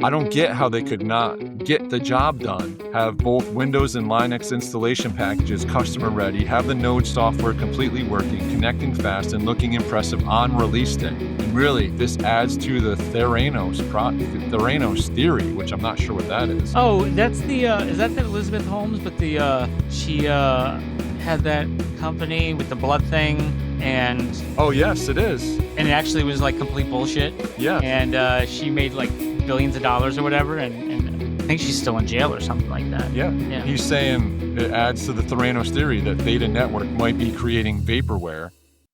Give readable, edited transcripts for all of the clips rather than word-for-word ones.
I don't get how they could not get the job done, have both Windows and Linux installation packages customer ready, have the Node software completely working, connecting fast, and looking impressive on release day. And really, this adds to the Theranos theory, which I'm not sure what that is. Oh, that's the, is that Elizabeth Holmes? But she had that company with the blood thing, and... Oh, yes, it is. And it actually was like complete bullshit. Yeah. And she made like billions of dollars or whatever, and I think she's still in jail or something like that. Yeah. He's saying it adds to the Theranos theory that Theta Network might be creating vaporware.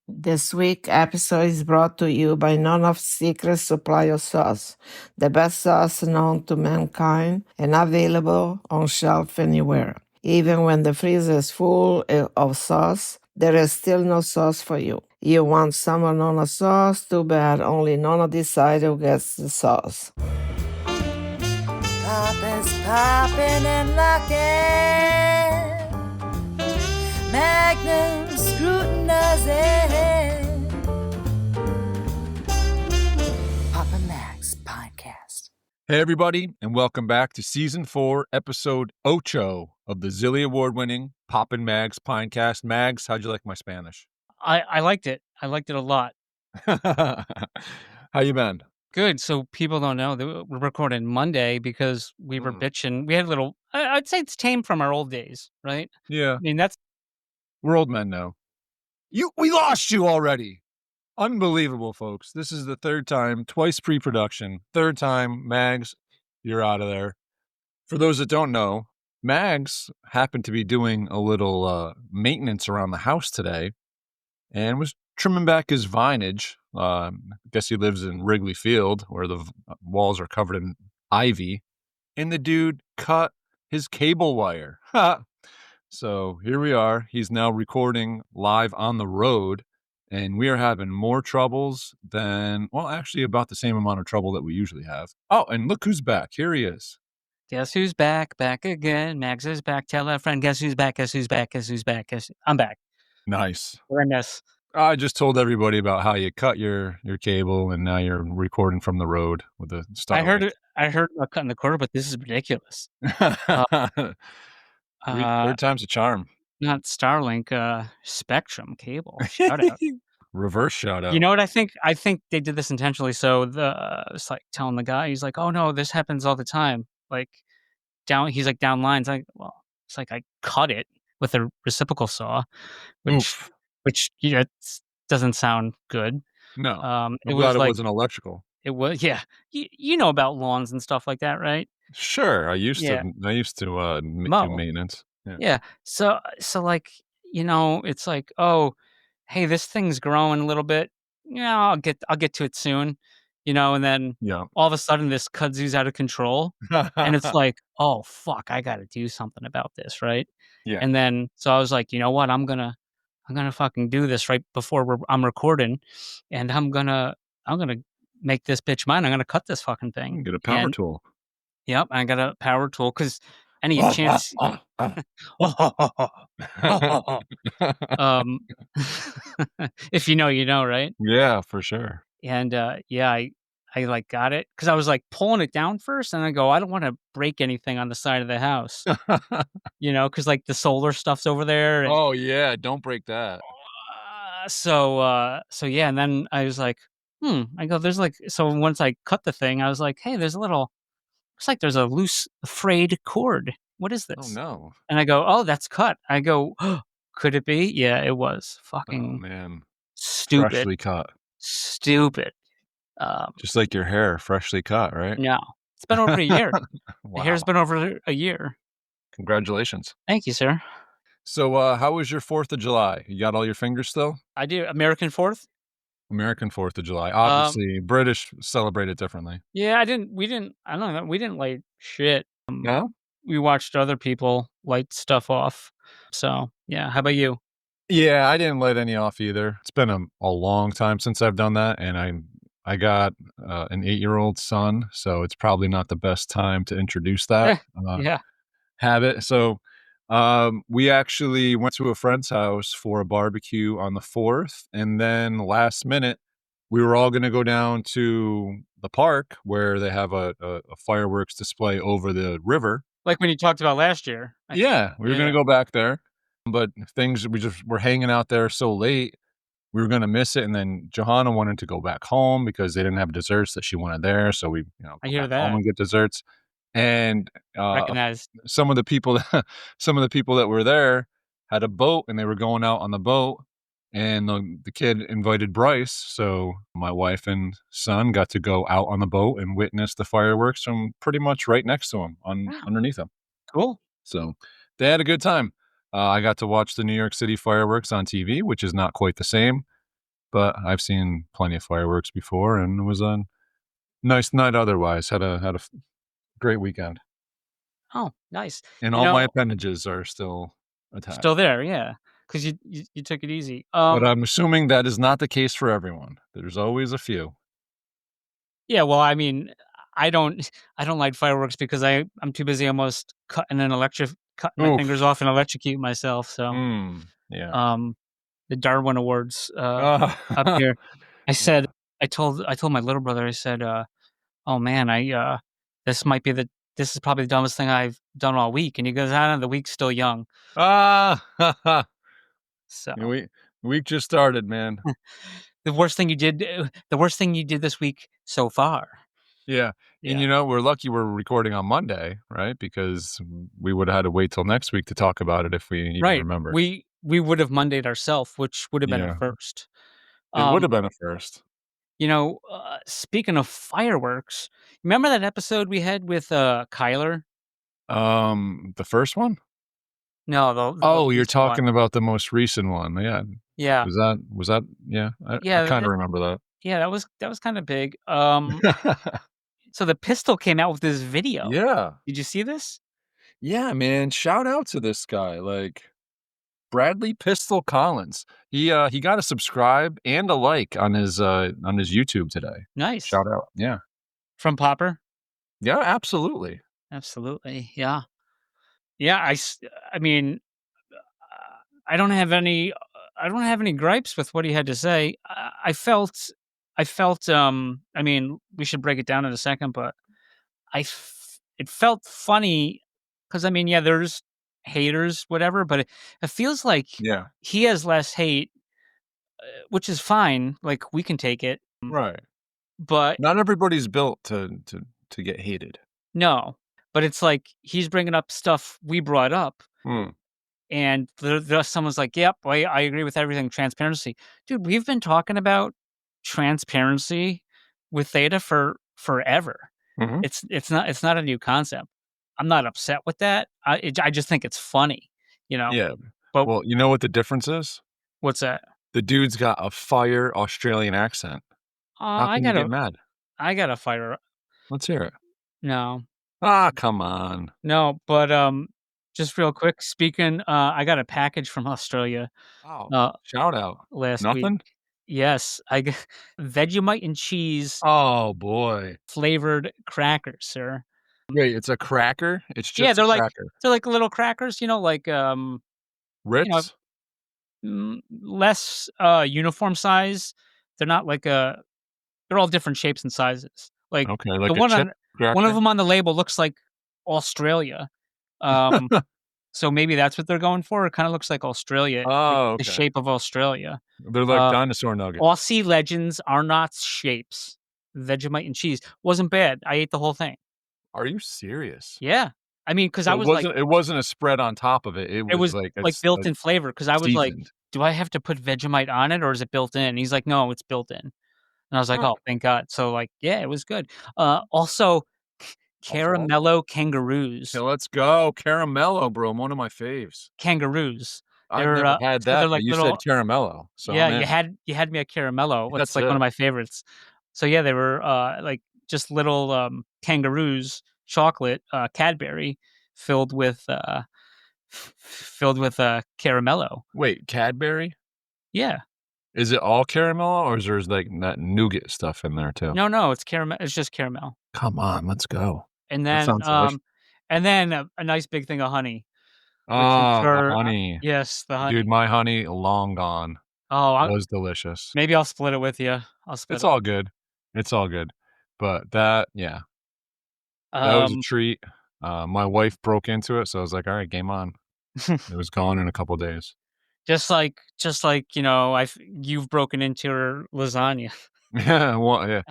This week episode is brought to you by none of Secret Supply of Sauce, the best sauce known to mankind and available on shelf anywhere. Even when the freezer is full of sauce, there is still no sauce for you. You want some Nona sauce? Too bad, only Nona decides who gets the sauce. Papa's popping and locking, Magnum scrutinizing, Papa Mac's podcast. Hey everybody, and welcome back to Season 4, Episode 8 of the Zilly Award-winning Poppin' Mags Pinecast. Mags, how'd you like my Spanish? I liked it. I liked it a lot. How you been? Good. So people don't know that we're recording Monday because we were bitching. We had a little, I'd say it's tame from our old days, right? Yeah. I mean, We're old men now. We lost you already. Unbelievable, folks. This is the third time, twice pre-production. Third time, Mags, you're out of there. For those that don't know, Mags happened to be doing a little maintenance around the house today and was trimming back his vinage. I guess he lives in Wrigley Field where the walls are covered in ivy. And the dude cut his cable wire. So here we are. He's now recording live on the road. And we are having more troubles than, well, actually about the same amount of trouble that we usually have. Oh, and look who's back. Here he is. Guess who's back? Back again. Mags is back. Tell a friend. Guess who's back? Guess who's back? Guess who's back? I'm back. Nice. We're in this. I just told everybody about how you cut your cable and now you're recording from the road with the Starlink. I heard about cutting the cord, but this is ridiculous. Third time's a charm. Not Starlink, Spectrum cable. Shout out. Reverse shout out. You know what I think? I think they did this intentionally. So it's like telling the guy, he's like, "Oh no, this happens all the time." Like he's like down lines. It's like I cut it with a reciprocal saw, which doesn't sound good. No, I'm it glad was it wasn't electrical. It was, yeah. You know about lawns and stuff like that, right? Sure, I used to do maintenance. Yeah. So like, it's like, oh, hey, this thing's growing a little bit. Yeah, I'll get to it soon. And then all of a sudden this kudzu's out of control. And it's like, oh fuck, I gotta do something about this, right? Yeah. And then so I was like, you know what, I'm gonna fucking do this right before I'm recording, and I'm gonna make this bitch mine. I'm gonna cut this fucking thing. Get a power tool. Yep, I got a power tool because any chance. If you know, you know, right? Yeah, for sure. And I like got it because I was like pulling it down first, and I go, I don't want to break anything on the side of the house, because like the solar stuff's over there. And, oh yeah, don't break that. So yeah, and then I was like, I go, there's like, so once I cut the thing, I was like, hey, looks like there's a loose frayed cord. What is this? Oh no. And I go, oh, that's cut. I go, oh, could it be? Yeah, it was. Fucking man. Stupid. Freshly cut. Stupid. Just like your hair, freshly cut, right? No. It's been over a year. Wow. The hair's been over a year. Congratulations. Thank you, sir. So how was your 4th of July? You got all your fingers still? I do. American 4th? American 4th of July. Obviously, British celebrate it differently. Yeah, I don't know. We didn't light shit. No? We watched other people light stuff off. So, yeah. How about you? Yeah, I didn't light any off either. It's been a long time since I've done that, and I got an 8-year-old son, so it's probably not the best time to introduce that habit. So we actually went to a friend's house for a barbecue on the 4th, and then last minute we were all going to go down to the park where they have a fireworks display over the river. Like when you talked about last year. Yeah, we were going to go back there, but we just were hanging out there so late. We were going to miss it. And then Johanna wanted to go back home because they didn't have desserts that she wanted there. So we, I go hear back home that. and get desserts. And Recognized. some of the people that were there had a boat and they were going out on the boat. And the kid invited Bryce. So my wife and son got to go out on the boat and witness the fireworks from pretty much right next to him underneath him. Cool. So they had a good time. I got to watch the New York City fireworks on TV, which is not quite the same, but I've seen plenty of fireworks before, and it was a nice night otherwise. Had a great weekend. Oh, nice. And all my appendages are still attached. Still there, yeah, because you took it easy. But I'm assuming that is not the case for everyone. There's always a few. Yeah, well, I mean, I don't light fireworks because I'm too busy almost cutting my fingers off and electrocute myself. So, yeah. The Darwin Awards up here. I told my little brother. I said, "Oh man, this is probably the dumbest thing I've done all week." And he goes, "Ah, the week's still young." So week just started, man. The worst thing you did this week so far. Yeah. And we're lucky we're recording on Monday, right? Because we would have had to wait till next week to talk about it if we even remember. We would have Mondayed ourselves, which would have been a first. It would have been a first. Speaking of fireworks, remember that episode we had with Kyler? The first one? No, you're talking about the most recent one. Yeah. Yeah. Was that? Yeah. I kind of remember that. Yeah, that was kind of big. So the Pistol came out with this video. Yeah. Did you see this? Yeah, man. Shout out to this guy, like Bradley Pistol Collins. He got a subscribe and a like on his YouTube today. Nice. Shout out. Yeah. From Popper? Yeah, absolutely. Absolutely. Yeah. Yeah, I mean, I don't have any gripes with what he had to say. I felt, I mean, we should break it down in a second, but it felt funny because, I mean, yeah, there's haters, whatever, but it feels like he has less hate, which is fine. Like, we can take it. Right. But not everybody's built to get hated. No. But it's like he's bringing up stuff we brought up. And someone's like, yep, I agree with everything. Transparency. Dude, we've been talking about transparency with Theta for forever. Mm-hmm. It's not a new concept. I'm not upset with that. I just think it's funny, Yeah. But well, you know what the difference is? What's that? The dude's got a fire Australian accent. How can you get mad? I got a fire. Let's hear it. No. Come on. No, but just real quick, speaking, I got a package from Australia. Oh, shout out. Last Nothing? week. Yes, I got Vegemite and cheese. Oh boy. Flavored crackers, sir. Wait, it's a cracker? It's just a cracker. They're like little crackers, like Ritz? Less uniform size. They're not like they're all different shapes and sizes. Like, okay, like one of them on the label looks like Australia. So maybe that's what they're going for. It kind of looks like Australia. Oh, the shape of Australia. They're like dinosaur nuggets. Aussie legends are not shapes. Vegemite and cheese wasn't bad. I ate the whole thing. Are you serious? Yeah, I mean, because I was it wasn't a spread on top of it. It was like built-in flavor. Because I was like, do I have to put Vegemite on it or is it built in? And he's like, no, it's built in. And I was like, oh, thank God. So yeah, it was good. Also, Caramello kangaroos. Yeah, let's go. Caramello, bro. One of my faves. Kangaroos. I've never had that, like but you said caramello. So yeah, you had me at caramello. It's like one of my favorites. So yeah, they were like just little kangaroos, chocolate, Cadbury, filled with caramello. Wait, Cadbury? Yeah. Is it all caramel, or is there like that nougat stuff in there too? No, it's caramel. It's just caramel. Come on, let's go. And then a nice big thing of honey. Oh, the honey. Yes, the honey. Dude, my honey long gone. Oh, was delicious. maybe I'll split it with you. I'll split It's it. all good. It's all good. But that was a treat. My wife broke into it, so I was like, all right, game on. It was gone in a couple days. just like you've broken into her lasagna. Yeah, well, yeah.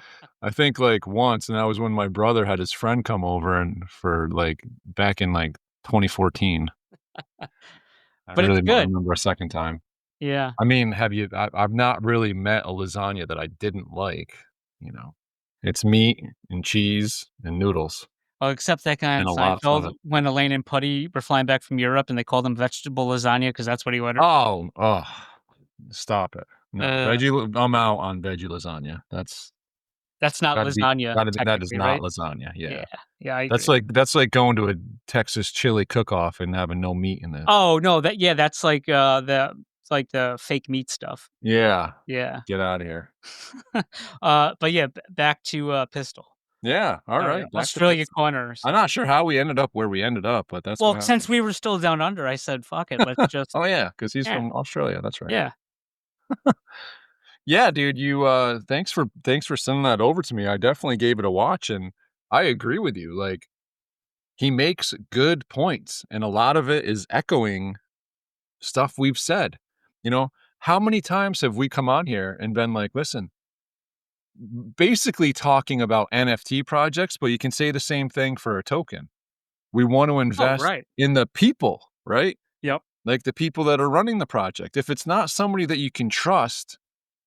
I think like once, and that was when my brother had his friend come over and for like back in like 2014. I But it's really don't good. remember a second time. Yeah. I mean, I've not really met a lasagna that I didn't like, you know. It's meat and cheese and noodles Well, except that guy on and a lot of fun. Seinfeld when Elaine and Putty were flying back from Europe and they called him vegetable lasagna because that's what he ordered. Oh, stop it. No, veggie. I'm out on veggie lasagna. That's not lasagna. that is technically, not right? lasagna. Yeah. Yeah, I agree. That's like going to a Texas chili cook-off and having no meat in it. Oh no, that's like the fake meat stuff. Yeah. Yeah. Get out of here. But yeah, back to Pistol. Yeah. All right. Australia Corner. I'm not sure how we ended up where we ended up, but that's what happened. Since we were still down under, I said, "Fuck it, let's just." Oh yeah, because he's from Australia. That's right. Yeah. Yeah, dude. You thanks for sending that over to me. I definitely gave it a watch, and I agree with you. Like, he makes good points, and a lot of it is echoing stuff we've said. You know, how many times have we come on here and been like, listen, basically talking about NFT projects, but you can say the same thing for a token. We want to invest in the people, right? Yep. Like the people that are running the project. If it's not somebody that you can trust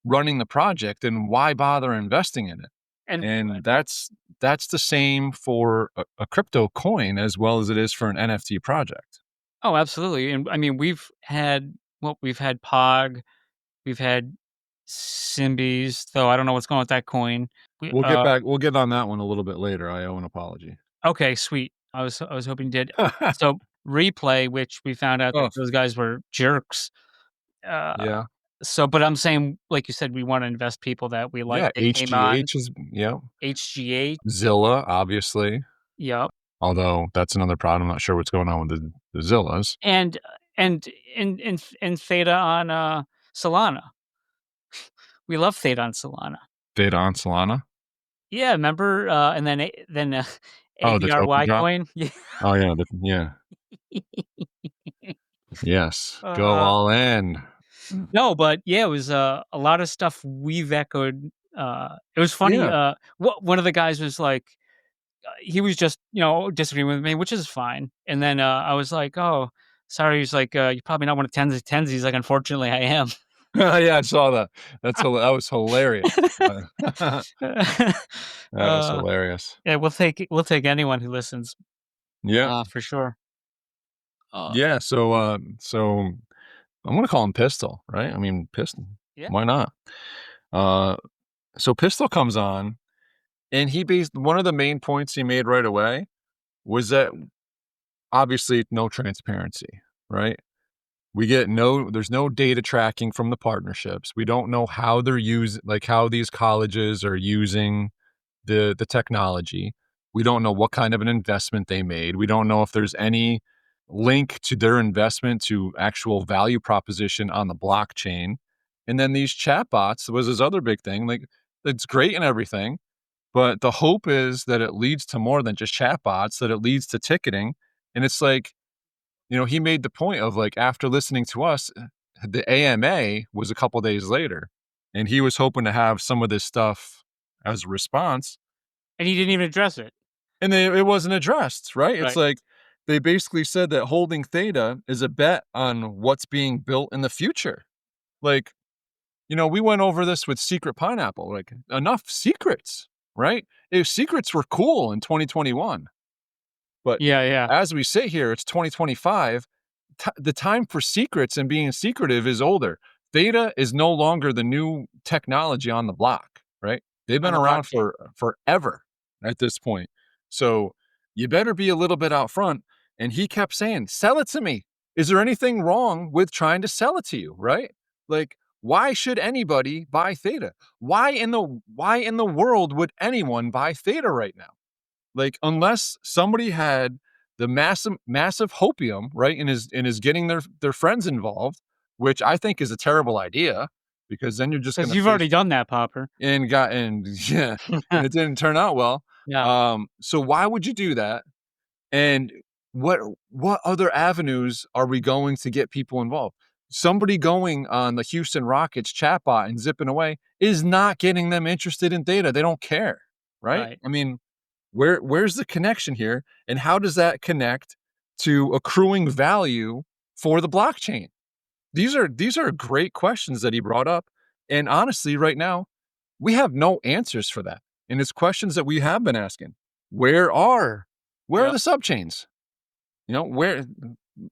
running the project, then why bother investing in it? And that's the same for a crypto coin as well as it is for an NFT project. Oh, absolutely. And I mean, we've had POG, we've had Symbies, though I don't know what's going on with that coin. We'll get back. We'll get on that one a little bit later. I owe an apology. Okay, sweet. I was hoping you did. So Replay, which we found out that those guys were jerks. Yeah. So, but I'm saying, like you said, we want to invest people that we like. Yeah, HGH is HGH. Zilla, obviously. Yep. Although that's another problem. I'm not sure what's going on with the Zillas. And Theta on Solana. We love Theta on Solana. Theta on Solana? Yeah, remember? And then the ADRY token coin. Yeah. Oh yeah, yeah. Yes, go all in. No, but yeah, it was a lot of stuff we've echoed. It was funny. Yeah. One of the guys was like, he was just disagreeing with me, which is fine. And then I was like, oh, sorry. He's like, you're probably not one of tens. He's like, unfortunately, I am. Yeah, I saw that. That was hilarious. That was hilarious. Yeah, we'll take anyone who listens. Yeah, for sure. Yeah, so I'm gonna call him Pistol, right? I mean, Pistol. Yeah. Why not? So Pistol comes on, and one of the main points he made right away was that obviously no transparency, right? There's no data tracking from the partnerships. We don't know how they're how these colleges are using the technology. We don't know what kind of an investment they made. We don't know if there's any link to their investment to actual value proposition on the blockchain. And then these chatbots was his other big thing. Like, it's great and everything, but the hope is that it leads to more than just chatbots, that it leads to ticketing. And it's like, he made the point of like, after listening to us, the AMA was a couple days later, and he was hoping to have some of this stuff as a response. And he didn't even address it. And it wasn't addressed, right? It's like, they basically said that holding Theta is a bet on what's being built in the future. Like, we went over this with Secret Pineapple, like enough secrets, right? If secrets were cool in 2021. But yeah, as we sit here, it's 2025. The time for secrets and being secretive is older. Theta is no longer the new technology on the block, right? They've been around for forever at this point. So you better be a little bit out front. And he kept saying, sell it to me. Is there anything wrong with trying to sell it to you, right? Like, why should anybody buy Theta? Why in the world would anyone buy Theta right now? Like, unless somebody had the massive hopium, right, and is getting their friends involved, which I think is a terrible idea. because then you're just going Because to you've already done that, Popper. and yeah, and it didn't turn out well. Yeah. So why would you do that? And what other avenues are we going to get people involved? Somebody going on the Houston Rockets chatbot and zipping away is not getting them interested in theta. They don't care, right? I mean, where's the connection here, and how does that connect to accruing value for the blockchain? These are great questions that he brought up, and honestly, right now, we have no answers for that. And it's questions that we have been asking. Where are the subchains? You know,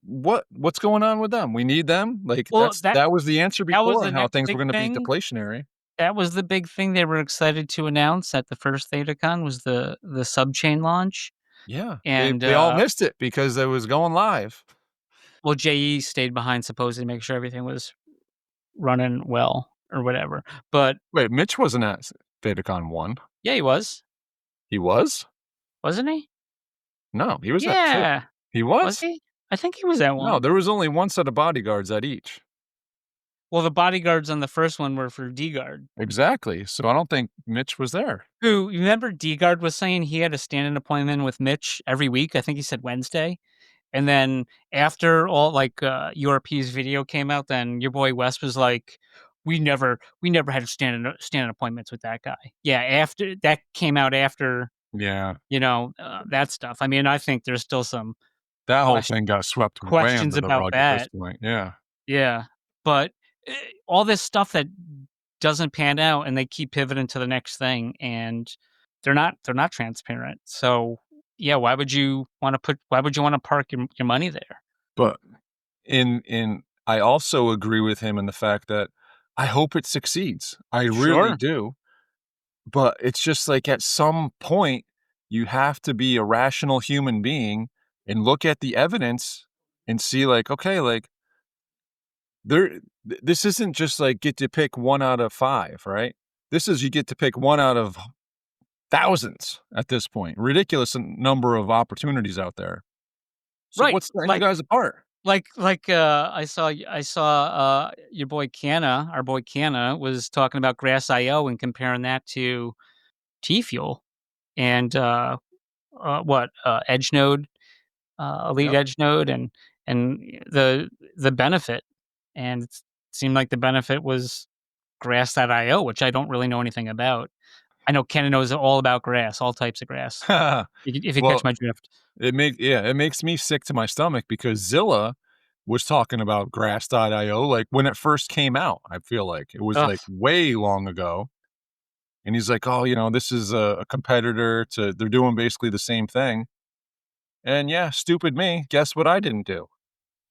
what's going on with them? We need them. Like, that was the answer before on how things were going to be deflationary. That was the big thing they were excited to announce at the first ThetaCon, was the subchain launch. Yeah, and they all missed it because it was going live. Well, JE stayed behind supposedly to make sure everything was running well or whatever. But wait, Mitch wasn't at ThetaCon 1. Yeah, he was. He was? Wasn't he? No, he was at 2. He was? Was he? I think he was at 1. No, there was only one set of bodyguards at each. Well, the bodyguards on the first one were for D-Guard. Exactly. So I don't think Mitch was there. You remember D-Guard was saying he had a stand-in appointment with Mitch every week? I think he said Wednesday. And then after all, URP's video came out, then your boy Wes was like, we never had stand-in appointments with that guy. Yeah, after that came out after. Yeah. That stuff. I mean, I think there's still some. That whole thing got swept questions way under the about rug that. at this point. Yeah. Yeah, but all this stuff that doesn't pan out, and they keep pivoting to the next thing, and they're not transparent. So yeah, why would you want to park your money there? But I also agree with him in the fact that I hope it succeeds. I really do. But it's just like, at some point you have to be a rational human being and look at the evidence and see, like, okay, like, this isn't just like get to pick 1 out of 5, right? This is, you get to pick 1 out of thousands at this point. Ridiculous number of opportunities out there. So what's setting you guys apart? I saw your boy Canna, our boy Canna, was talking about Grass.io and comparing that to T-Fuel and Edge Node, Elite Edge Node, and the benefit. And it seemed like the benefit was Grass.io, which I don't really know anything about. I know Canna knows all about grass, all types of grass. if you catch my drift. It makes me sick to my stomach, because Zilla was talking about Grass.io like when it first came out. I feel like it was like way long ago. And he's like, oh, this is a competitor to, they're doing basically the same thing. And yeah, stupid me. Guess what I didn't do?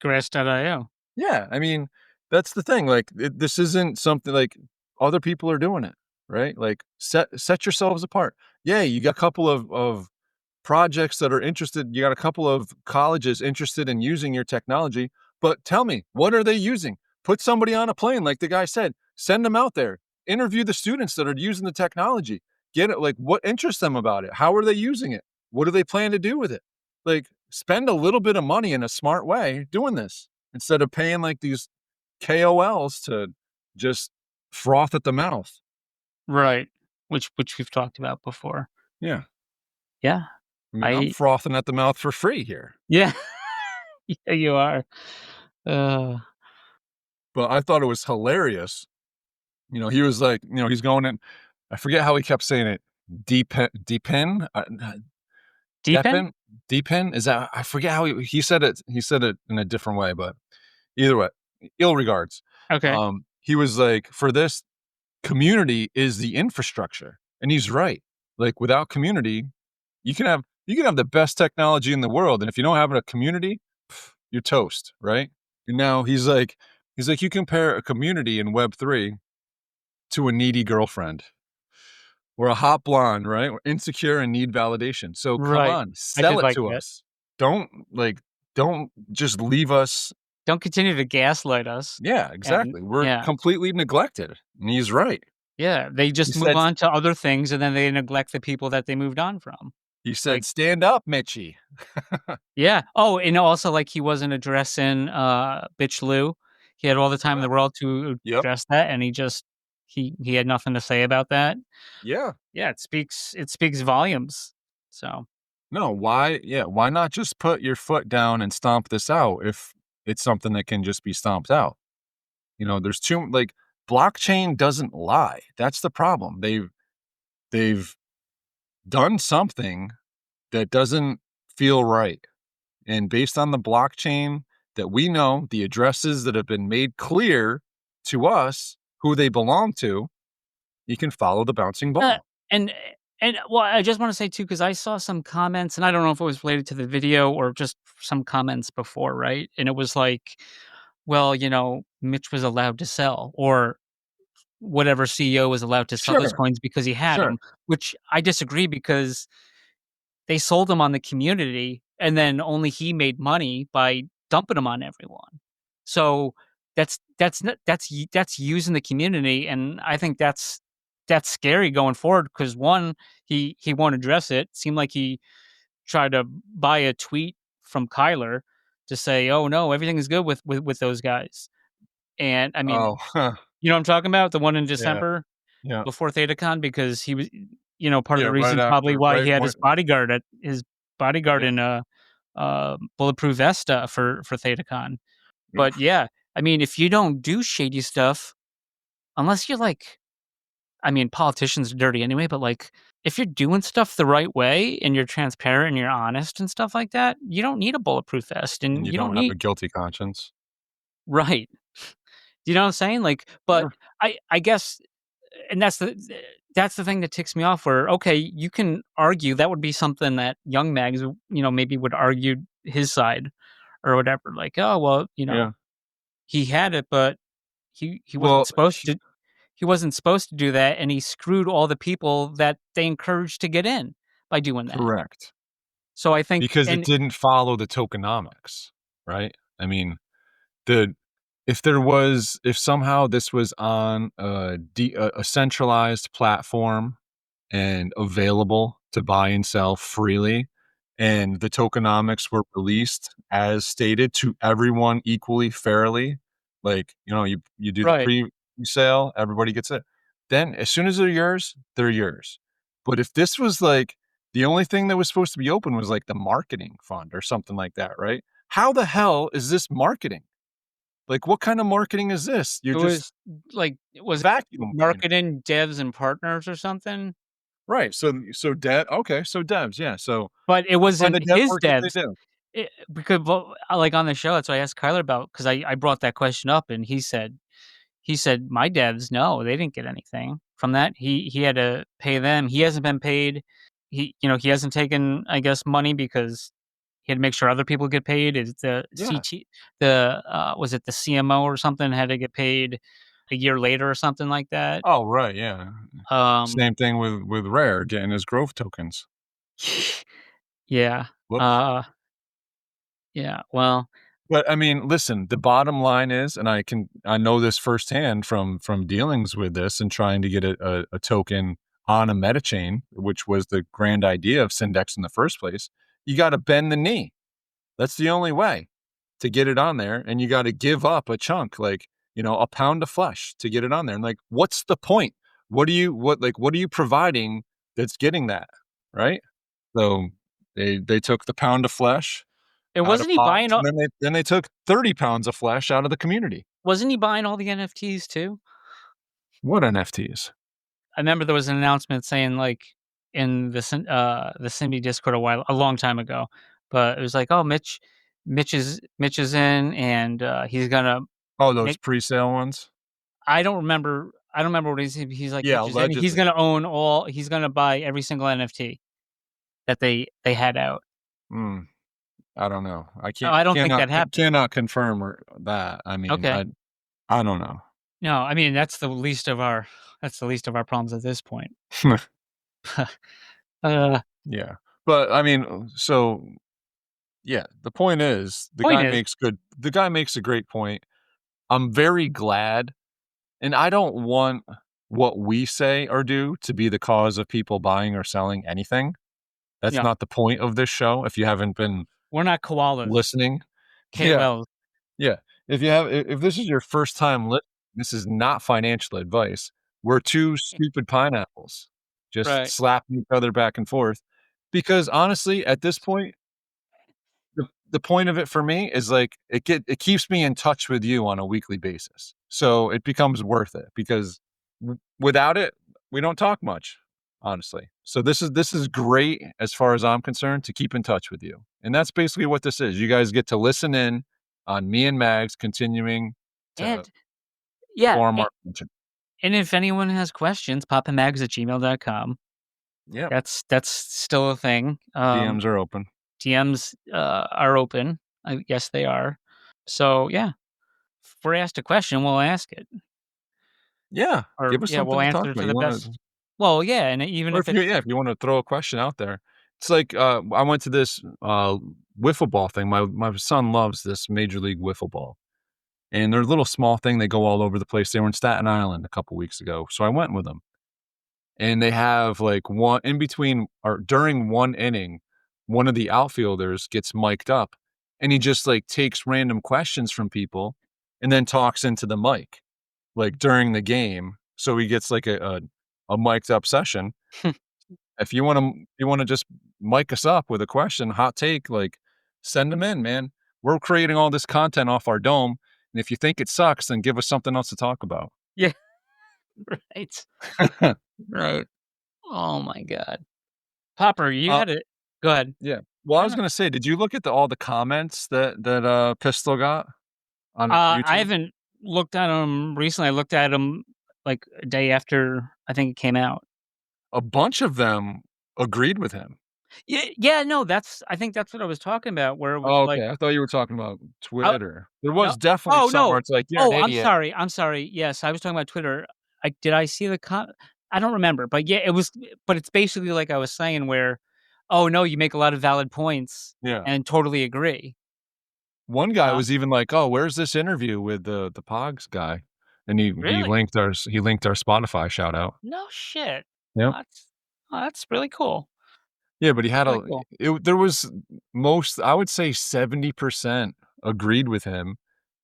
Grass.io. Yeah, I mean, that's the thing. Like, this isn't something like other people are doing it, right? Like, set yourselves apart. Yeah, you got a couple of projects that are interested. You got a couple of colleges interested in using your technology. But tell me, what are they using? Put somebody on a plane, like the guy said. Send them out there. Interview the students that are using the technology. Get it, like, what interests them about it? How are they using it? What do they plan to do with it? Like, spend a little bit of money in a smart way doing this, instead of paying like these KOLs to just froth at the mouth. Right. Which we've talked about before. Yeah. Yeah. I mean, I'm frothing at the mouth for free here. Yeah. Yeah, you are. But I thought it was hilarious. He was like, he's going in, I forget how he kept saying it. Deepin? Deepin? Is that, I forget how he said it. He said it in a different way, but either way, ill regards. Okay. He was like, for this, community is the infrastructure. And he's right. Like, without community, you can have the best technology in the world, and if you don't have a community, you're toast, right? And now he's like, you compare a community in Web3 to a needy girlfriend. We're a hot blonde, right? We're insecure and need validation. So come on, sell it to us. Don't just leave us. Don't continue to gaslight us. Yeah, exactly. We're completely neglected. And he's right. Yeah, they just move on to other things, and then they neglect the people that they moved on from. He said, stand up, Mitchie. Yeah. Oh, and also, like, he wasn't addressing Bitch Lou. He had all the time in the world to address that, and he had nothing to say about that. Yeah. Yeah, it speaks volumes. So no, why not just put your foot down and stomp this out if it's something that can just be stomped out? There's blockchain doesn't lie. That's the problem. They've done something that doesn't feel right. And based on the blockchain that we know, the addresses that have been made clear to us who they belong to, you can follow the bouncing ball. And well, I just want to say too, because I saw some comments, and I don't know if it was related to the video or just some comments before, right? And it was like, well, Mitch was allowed to sell, or whatever CEO was allowed to sell those coins because he had them, which I disagree, because they sold them on the community, and then only he made money by dumping them on everyone. So that's using the community, and I think that's scary going forward, because one, he won't address it. Seemed like he tried to buy a tweet from Kyler to say, "Oh no, everything is good with those guys." And I mean, you know what I'm talking about? The one in December, before ThetaCon, because he was, part of the reason probably why he had his bodyguard in a bulletproof vest for ThetaCon. But yeah, I mean, if you don't do shady stuff, unless you're like, I mean, politicians are dirty anyway, but like, if you're doing stuff the right way and you're transparent and you're honest and stuff like that, you don't need a bulletproof vest, and you you don't have a guilty conscience. Right. You know what I'm saying? Like, but I guess, and that's the thing that ticks me off, where, okay, you can argue, that would be something that Young Mags, maybe would argue his side or whatever. Like, oh, well, he had it, but he wasn't supposed to. He wasn't supposed to do that, and he screwed all the people that they encouraged to get in by doing that. Correct. So I think, because it didn't follow the tokenomics, right? I mean, if somehow this was on a centralized platform and available to buy and sell freely, and the tokenomics were released as stated to everyone equally fairly, like, you do the pre-sale, everybody gets it. Then as soon as they're yours, they're yours. But if this was like, the only thing that was supposed to be open was like the marketing fund or something like that, right? How the hell is this marketing? Like, what kind of marketing is this? Was vacuum marketing devs and partners or something? Right. So devs, yeah. So, but it wasn't his devs. Because, like, on the show, that's what I asked Kyler about, because I brought that question up, and he said my devs, no, they didn't get anything from that. He had to pay them. He hasn't been paid. He hasn't taken, I guess, money, because he had to make sure other people get paid. Is the was it the CMO or something had to get paid a year later or something like that? Oh, right, yeah. Same thing with Rare getting his growth tokens. Yeah. Whoops. Yeah. Well, but I mean, listen, the bottom line is, and I know this firsthand from dealings with this and trying to get a token on a meta chain, which was the grand idea of Syndex in the first place. You got to bend the knee. That's the only way to get it on there. And you got to give up a chunk, like, a pound of flesh to get it on there. And like, what's the point? What are you providing that's getting that? Right. So they took the pound of flesh. It wasn't he buying all, then they took 30 pounds of flesh out of the community. Wasn't he buying all the NFTs too? What NFTs? I remember there was an announcement saying, like, in the Simbi Discord a long time ago, but it was like, oh, Mitch is in, and he's gonna those pre-sale ones. I don't remember what he's like. Yeah, he's gonna own all. He's gonna buy every single NFT that they had out. I don't know. I can't. No, I don't think that happened. I cannot confirm that. I mean, okay. I don't know. No, I mean, that's the least of our problems at this point. Yeah, but I mean, so yeah, the point is, the guy makes a great point. I'm very glad, and I don't want what we say or do to be the cause of people buying or selling anything. That's not the point of this show. If you haven't been, we're not koalas listening. KOLs. Yeah. if this is your first time this is not financial advice. We're two stupid pineapples just Right. slapping each other back and forth. Because honestly, at this point, the point of it for me is like it keeps me in touch with you on a weekly basis. So it becomes worth it because without it, we don't talk much, honestly. So this is great as far as I'm concerned to keep in touch with you. And that's basically what this is. You guys get to listen in on me and Mags continuing to And yeah, form our friendship. and if anyone has questions, papamags@gmail.com. Yeah. That's still a thing. DMs are open. DMs are open. Yes, they are. So yeah, if we're asked a question, we'll ask it. Yeah. Or Give us something we'll to answer talk it about. to You the wanna best. Well, yeah, and even Or if if you want to throw a question out there. It's like I went to this wiffle ball thing. My son loves this Major League wiffle ball. And they're a little small thing. They go all over the place. They were in Staten Island a couple weeks ago. So I went with them. And they have like one in between or during one inning, one of the outfielders gets mic'd up and he just like takes random questions from people and then talks into the mic like during the game. So he gets like a mic'd up session. If you want to just mic us up with a question, hot take, like send them in, man. We're creating all this content off our dome. And if you think it sucks, then give us something else to talk about. Yeah. Right. Right. Oh my God. Popper, you had it. Go ahead. Yeah. Well, I was gonna say, did you look at all the comments that Pistol got on YouTube? I haven't looked at them recently. I looked at them like a day after I think it came out. A bunch of them agreed with him. Yeah, no, I think that's what I was talking about, where it was Oh, like, okay. I thought you were talking about Twitter. There was no, definitely some where it's like, you're an idiot. I'm sorry. Yes, I was talking about Twitter. Did I see the I don't remember, but yeah, but it's basically like I was saying where, oh no, you make a lot of valid points. Yeah. And totally agree. One guy was even like, "Oh, where's this interview with the POGs guy?" And he linked our Spotify shout out. No shit. Yeah. That's really cool. Yeah, but he had really cool. There was I would say 70% agreed with him,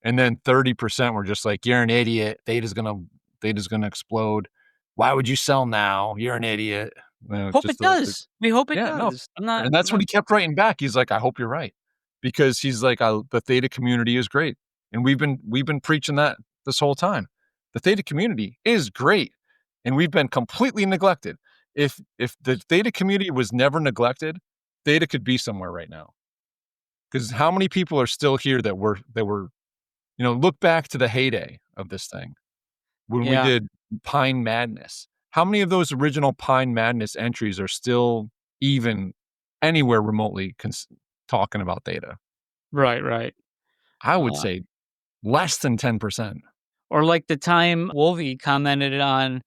and then 30% were just like, "You're an idiot. Theta's gonna explode. Why would you sell now? You're an idiot." Hope it does. We hope it Yeah, no. does. And that's what he kept writing back. He's like, "I hope you're right," because he's like, "The Theta community is great," and we've been preaching that this whole time. The Theta community is great, and we've been completely neglected. If the Theta community was never neglected, Theta could be somewhere right now. Because how many people are still here that were look back to the heyday of this thing when we did Pine Madness. How many of those original Pine Madness entries are still even anywhere remotely talking about Theta? Right. I would say less than 10%. Or like the time Wolvie commented on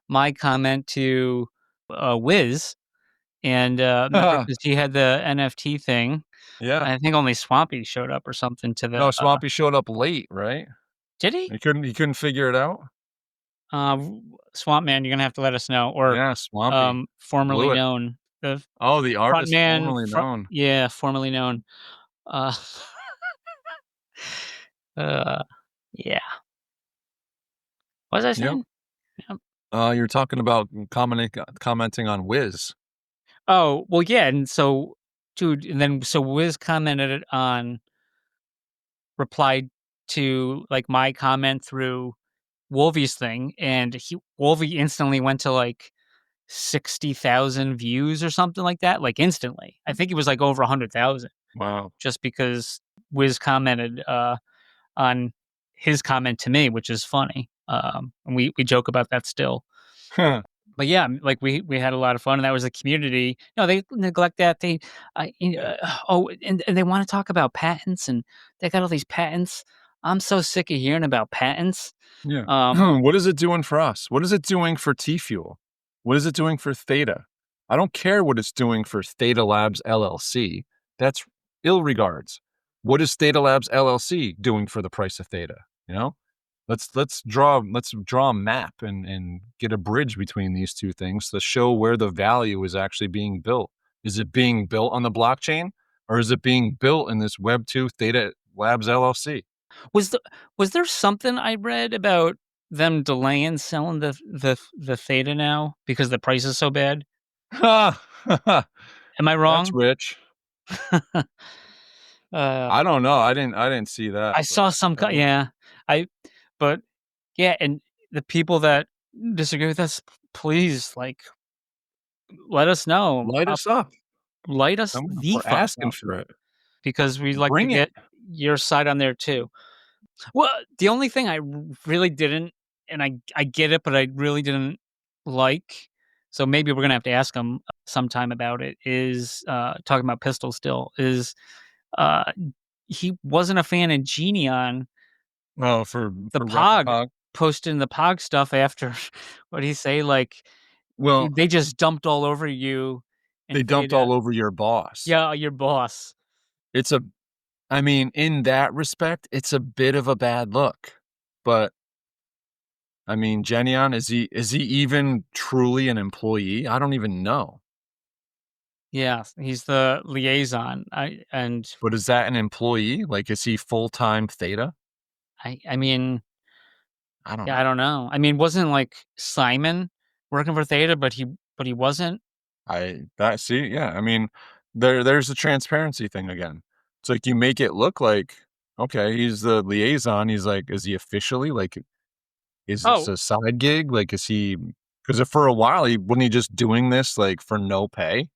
my comment to Wiz, and because he had the NFT thing. Yeah. I think only Swampy showed up or something to the. No, Swampy showed up late, right? Did he? He couldn't figure it out. Swamp Man, you're gonna have to let us know. Or yeah, Swampy, formerly known. The artist formerly known. Yeah, formerly known. Yeah. What was I saying? Yep. You're talking about commenting on Wiz. Oh, well, yeah, and so, dude, and then so Wiz commented on, replied to like my comment through Wolvie's thing, and Wolvie instantly went to like 60,000 views or something like that, like instantly. I think it was like over 100,000. Wow! Just because Wiz commented on his comment to me, which is funny. And we joke about that still. But yeah, like we had a lot of fun, and that was a community. No, they neglect that. They, and they want to talk about patents, and they got all these patents. I'm so sick of hearing about patents. Yeah. What is it doing for us? What is it doing for T-Fuel? What is it doing for Theta? I don't care what it's doing for Theta Labs LLC. That's ill regards. What is Theta Labs LLC doing for the price of Theta? Let's draw a map and get a bridge between these two things to show where the value is actually being built. Is it being built on the blockchain, or is it being built in this Web 2 Theta Labs LLC? Was there something I read about them delaying selling the Theta now because the price is so bad? Am I That's wrong? rich. I don't know. I didn't see that. I saw some but yeah, and the people that disagree with us, please, like, let us know. Light us up. Light us the We're fuck asking up, for it. because we'd like to Bring it. get your side on there too. Well, the only thing I really didn't, and I get it, but I really didn't like, so maybe we're gonna have to ask him sometime about it, is talking about Pistol still, is uh he wasn't a fan of Genion, Oh, for the Rep POG, posting the POG stuff after what he say, like, Well, they just dumped all over you and they dumped all over your boss. Yeah, your boss. I mean, in that respect, it's a bit of a bad look. But I mean, Genion, is he even truly an employee? I don't even know. Yeah, he's the liaison. But is that an employee? Like, is he full-time Theta? I mean, I don't yeah, know. I don't know. I mean, wasn't like Simon working for Theta, but he wasn't. Yeah. I mean, there's the transparency thing again. It's like you make it look like, okay, he's the liaison. He's like, is he officially like, is this Oh, a side gig? Like, is he? Because for a while, wasn't he just doing this like for no pay,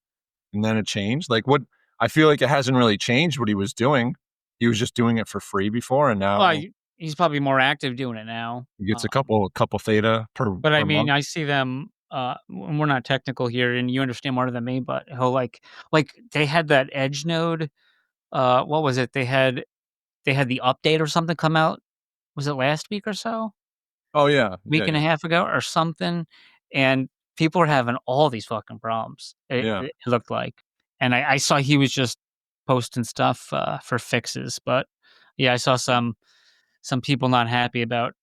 and then it changed? Like, what? I feel like it hasn't really changed what he was doing. He was just doing it for free before, and now well, he's probably more active doing it now. he gets a couple Theta per But I mean, month. I see them. And we're not technical here, and you understand more than me. But he'll like they had that Edge node. What was it? They had the update or something come out. Was it last week or so? Oh yeah, Week and a half ago or something, and people are having all these fucking problems. Yeah. It looked like, and I saw he was just posting stuff for fixes, but yeah, I saw some people not happy about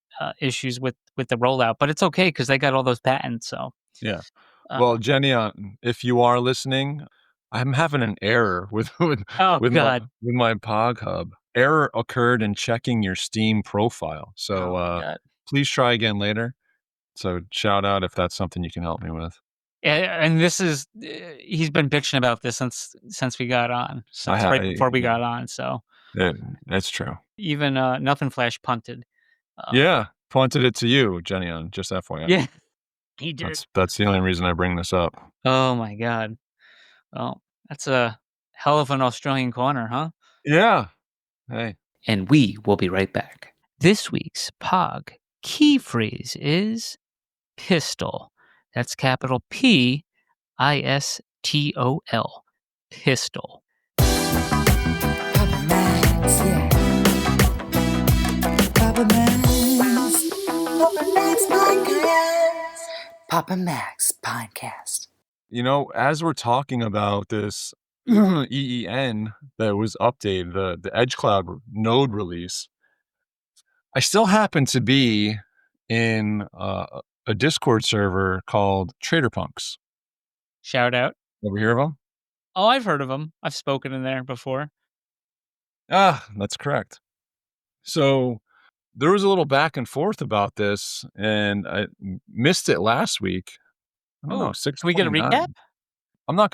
issues with the rollout, but it's okay because they got all those patents. So Yeah. uh, Well, Jenny, if you are listening, I'm having an error with oh with god, my POG Hub. Error occurred in checking your Steam profile. So oh my god. please try again later. So shout out if that's something you can help me with. And this is he's been bitching about this since we got on, since right before we got on. So that's true. even Nothing Flash punted. Yeah, punted it to you, Jenny. On just FYI. Yeah, he did. That's the only reason I bring this up. Oh my god. Well, that's a hell of an Australian corner, huh? Yeah. Hey. And we will be right back. This week's POG key phrase is pistol. That's capital P-I-S-T-O-L. Pistol. Papa Max, yeah. Papa Max. Papa Max Podcast. Papa Max Podcast. You know, as we're talking about this EEN that was updated, the Edge Cloud node release, I still happen to be in a Discord server called Trader Punks. Shout out. Ever hear of them? Oh, I've heard of them. I've spoken in there before. Ah, that's correct. So there was a little back and forth about this, and I missed it last week. I don't know, Can we get a 629. recap? I'm not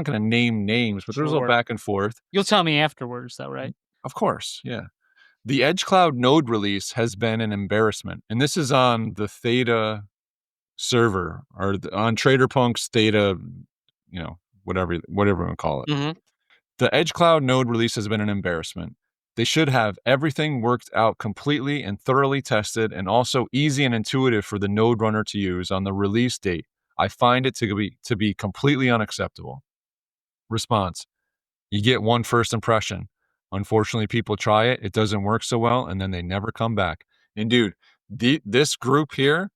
gonna name names, but there was a little Sure. back and forth. You'll tell me afterwards, though, right? Of course, yeah. The Edge Cloud node release has been an embarrassment, and this is on the Theta server or on Trader Punk's Theta, you know, whatever you want to call it. Mm-hmm. The Edge Cloud node release has been an embarrassment. They should have everything worked out completely and thoroughly tested, and also easy and intuitive for the node runner to use on the release date. I find it to be completely unacceptable. Response: you get one first impression. Unfortunately, people try it, it doesn't work so well, and then they never come back. And dude, this group here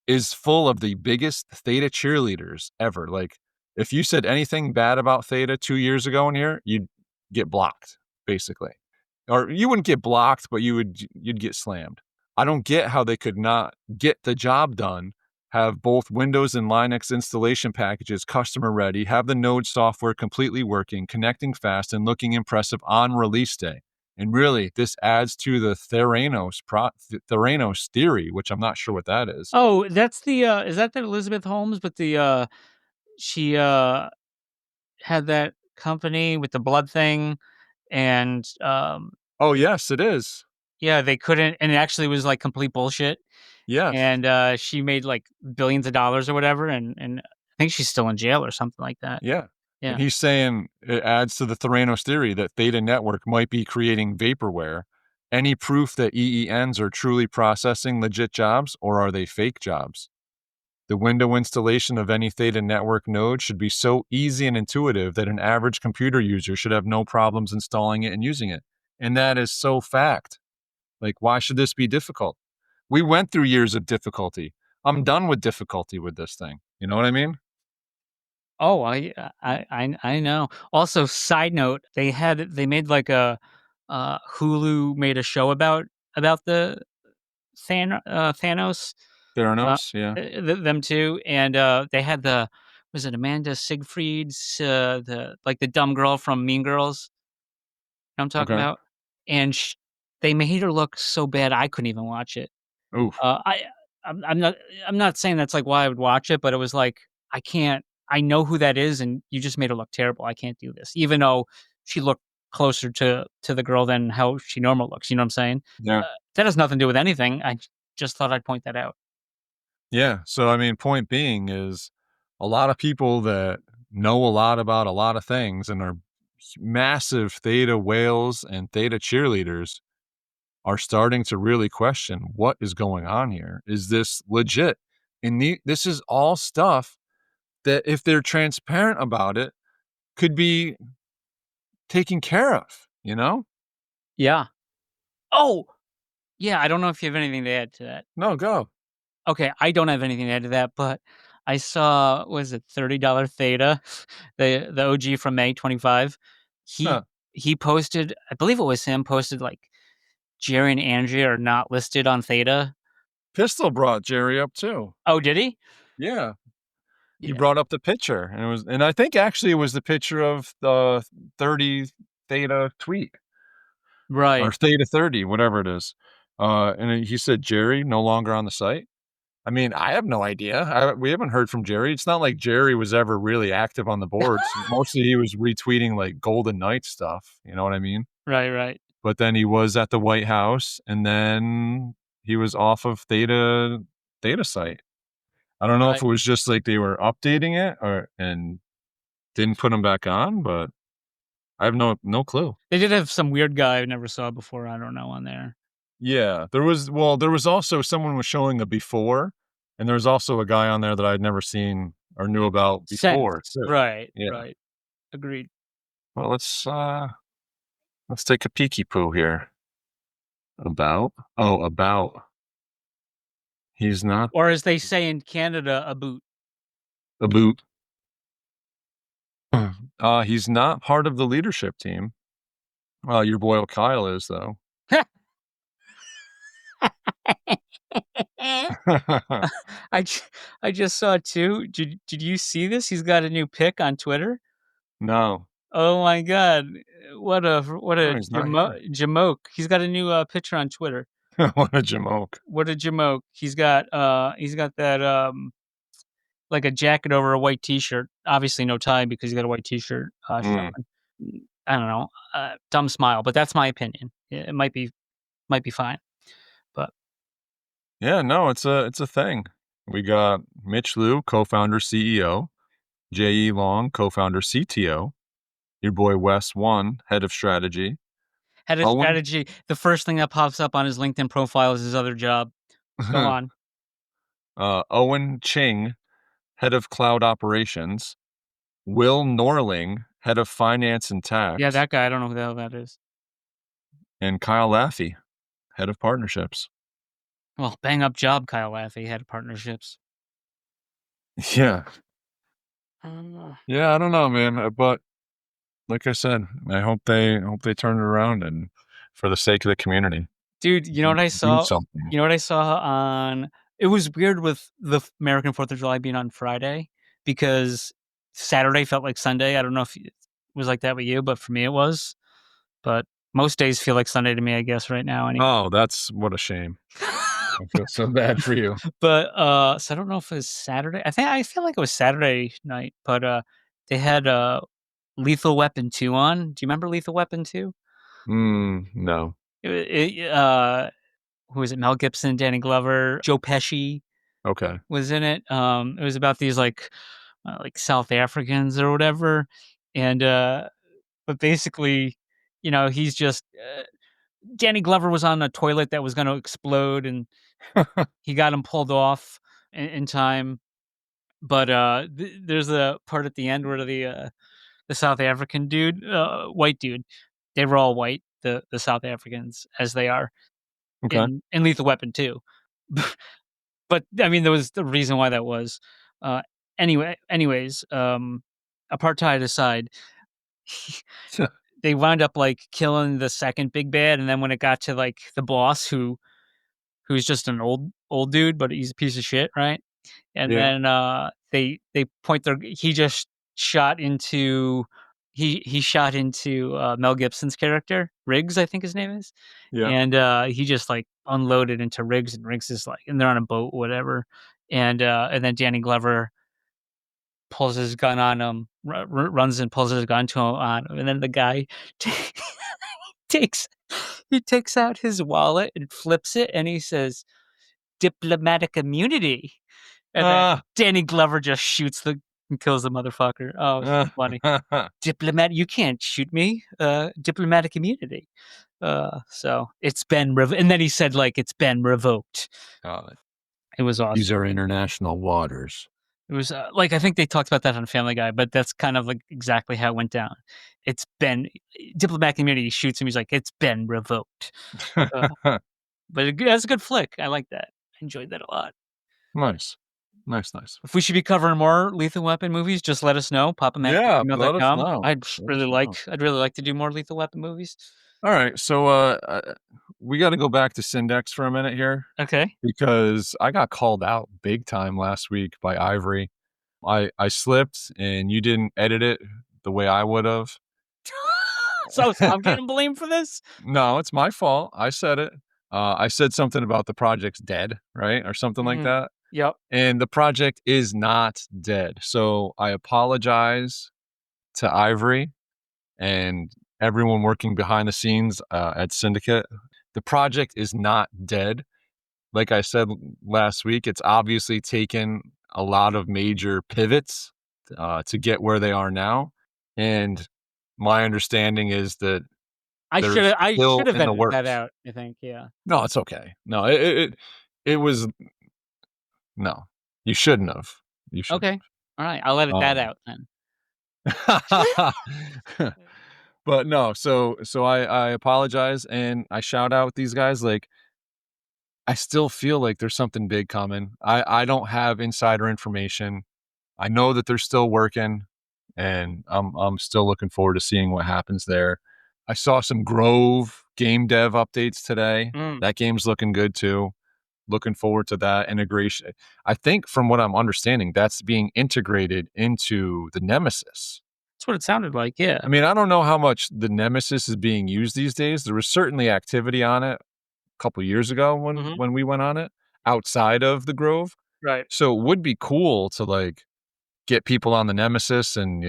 is full of the biggest Theta cheerleaders ever. Like, if you said anything bad about Theta 2 years ago in here, you'd get blocked, basically. Or you wouldn't get blocked, but you'd get slammed. I don't get how they could not get the job done, have both Windows and Linux installation packages customer ready, have the Node software completely working, connecting fast, and looking impressive on release day, And really, this adds to the Theranos theory, which I'm not sure what that is. Oh, that's the is that Elizabeth Holmes? But she had that company with the blood thing, and Oh yes, it is. yeah, they couldn't, and it actually was like complete bullshit. Yes. And she made like billions of dollars or whatever, and I think she's still in jail or something like that. Yeah. Yeah. And he's saying it adds to the Theranos theory that Theta Network might be creating vaporware. Any proof that EENs are truly processing legit jobs, or are they fake jobs? The window installation of any Theta Network node should be so easy and intuitive that an average computer user should have no problems installing it and using it. And that is so fact. Like, why should this be difficult? We went through years of difficulty. I'm done with difficulty with this thing. You know what I mean? Oh, I know. Also, side note, they made like a Hulu made a show about the Thanos. Theranos, yeah. Them too, and they had was it Amanda Siegfried's the dumb girl from Mean Girls? You know what I'm talking Okay. about? And they made her look so bad I couldn't even watch it. Oof. I'm not saying that's like why I would watch it, but it was like I can't. I know who that is, and you just made her look terrible. I can't do this, even though she looked closer to the girl than how she normally looks. You know what I'm saying? Yeah. That has nothing to do with anything. I just thought I'd point that out. Yeah. So, I mean, point being is a lot of people that know a lot about a lot of things and are massive Theta whales and Theta cheerleaders are starting to really question what is going on here. Is this legit? And this is all stuff that, if they're transparent about it, could be taken care of, you know? Yeah. Oh, yeah. I don't know if you have anything to add to that. No, go. Okay, I don't have anything to add to that, but I saw, was it $30 Theta, the OG from May 25. Huh. He posted, I believe it was him, posted like Jerry and Andrea are not listed on Theta. Pistol brought Jerry up too. Oh, did he? Yeah. He Yeah. brought up the picture, and I think actually it was the picture of the 30 Theta tweet. Right. Or Theta 30, whatever it is. And he said, Jerry no longer on the site. I mean, I have no idea. We haven't heard from Jerry. It's not like Jerry was ever really active on the boards. Mostly he was retweeting like Golden Knight stuff. You know what I mean? Right. But then he was at the White House, and then he was off of Theta site. I don't know if it was just like they were updating it and didn't put him back on, but I have no clue. They did have some weird guy I never saw before, I don't know, on there. Yeah, there was also someone was showing the before, and there was also a guy on there that I'd never seen or knew about before. Right. Yeah. Right. Agreed. Well, let's take a peeky poo here. About. He's not. Or as they say in Canada, a boot. A boot. He's not part of the leadership team. Your boy Kyle is, though. I just saw too. Did you see this? He's got a new pic on Twitter. No. Oh my god! What a jamoke! He's got a new picture on Twitter. What a jamoke! What a jamoke! He's got that like a jacket over a white t-shirt. Obviously no tie because he's got a white t-shirt. I don't know. Dumb smile, but that's my opinion. It might be fine. But yeah, no, it's a thing. We got Mitch Liu, co-founder, CEO, J.E. Long, co-founder, CTO, your boy Wes One, head of strategy. Strategy. The first thing that pops up on his LinkedIn profile is his other job. Go on. Owen Ching, head of cloud operations. Will Norling, head of finance and tax. Yeah, that guy. I don't know who the hell that is. And Kyle Laffey, head of partnerships. Well, bang up job, Kyle Laffey, head of partnerships. Yeah. Yeah, I don't know, man. But like I said, I hope they turn it around, and for the sake of the community. Dude, you know what I saw? You know what I saw on? It was weird with the American 4th of July being on Friday because Saturday felt like Sunday. I don't know if it was like that with you, but for me it was. But Most days feel like Sunday to me, I guess, right now. Anyway. Oh, that's what a shame. I feel so bad for you. But so I don't know if it was Saturday. I feel like it was Saturday night, but they had Lethal Weapon 2 on. Do you remember Lethal Weapon 2? No. Who was it? Mel Gibson, Danny Glover, Joe Pesci Okay. was in it. It was about these like South Africans or whatever, and but basically, he's just Danny Glover was on a toilet that was going to explode, and he got him pulled off in time. But there's a part at the end where the South African dude, white dude, they were all white, the South Africans, as they are Okay. in Lethal Weapon 2. But I mean, there was the reason why that was. Anyways, apartheid aside, they wound up like killing the second big bad, and then when it got to like the boss, who's just an old dude, but he's a piece of shit, right? And then they point he just shot into Mel Gibson's character, Riggs, I think his name is. Yeah. And he just like unloaded into Riggs, and Riggs is like, and they're on a boat, whatever. And then Danny Glover pulls his gun on him, runs and pulls his gun to him on him, and then the guy takes out his wallet and flips it, and he says, "Diplomatic immunity." And then Danny Glover just shoots and kills the motherfucker. Oh, it's funny. Diplomatic, you can't shoot me. Diplomatic immunity. So it's been and then he said like it's been revoked. It was awesome. These are international waters. It was like I think they talked about that on Family Guy, but that's kind of like exactly how it went down. It's been diplomatic immunity. He shoots him. He's like, it's been revoked. But that's a good flick. I like that. I enjoyed that a lot. Nice. If we should be covering more Lethal Weapon movies, just let us know. Let us know. I'd really like to do more Lethal Weapon movies. All right, so we got to go back to Syndex for a minute here. Okay. Because I got called out big time last week by Ivory. I slipped, and you didn't edit it the way I would have. So I'm getting blamed for this? No, it's my fault. I said it. I said something about the project's dead, right? Or something like that. Yep. And the project is not dead. So I apologize to Ivory and everyone working behind the scenes at Syndicate. The project is not dead. Like I said last week, it's obviously taken a lot of major pivots to get where they are now. And my understanding is that I should have edited that out, I think. Yeah. No, it's okay. No, it was. No, you shouldn't have. You should. Okay. All right. I'll edit that out then. But no, so I apologize, and I shout out these guys. Like, I still feel like there's something big coming. I don't have insider information. I know that they're still working, and I'm still looking forward to seeing what happens there. I saw some Grove game dev updates today. That game's looking good too. Looking forward to that integration. I think from what I'm understanding, that's being integrated into the Nemesis. That's what it sounded like, yeah. I mean, I don't know how much the Nemesis is being used these days. There was certainly activity on it a couple years ago when we went on it outside of the Grove. Right. So it would be cool to like get people on the Nemesis and,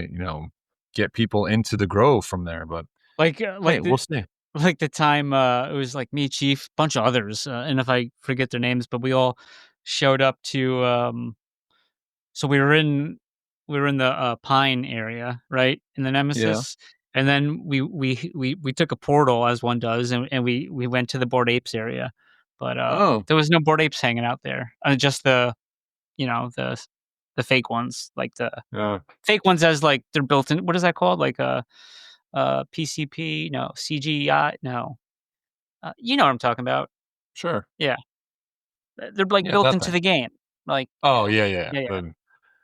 get people into the Grove from there. But we'll see. Like the time it was like me, Chief, bunch of others, and if I forget their names, but we all showed up to. So we were in the Pine area, right, in the Nemesis, and then we took a portal as one does, and we went to the Bored Apes area, but there was no Bored Apes hanging out there, just the fake ones, like the fake ones as like they're built in. What is that called? Like PCP? No, CGI? No. You know what I'm talking about? Sure. Yeah. They're like built into the game. Like. Oh yeah.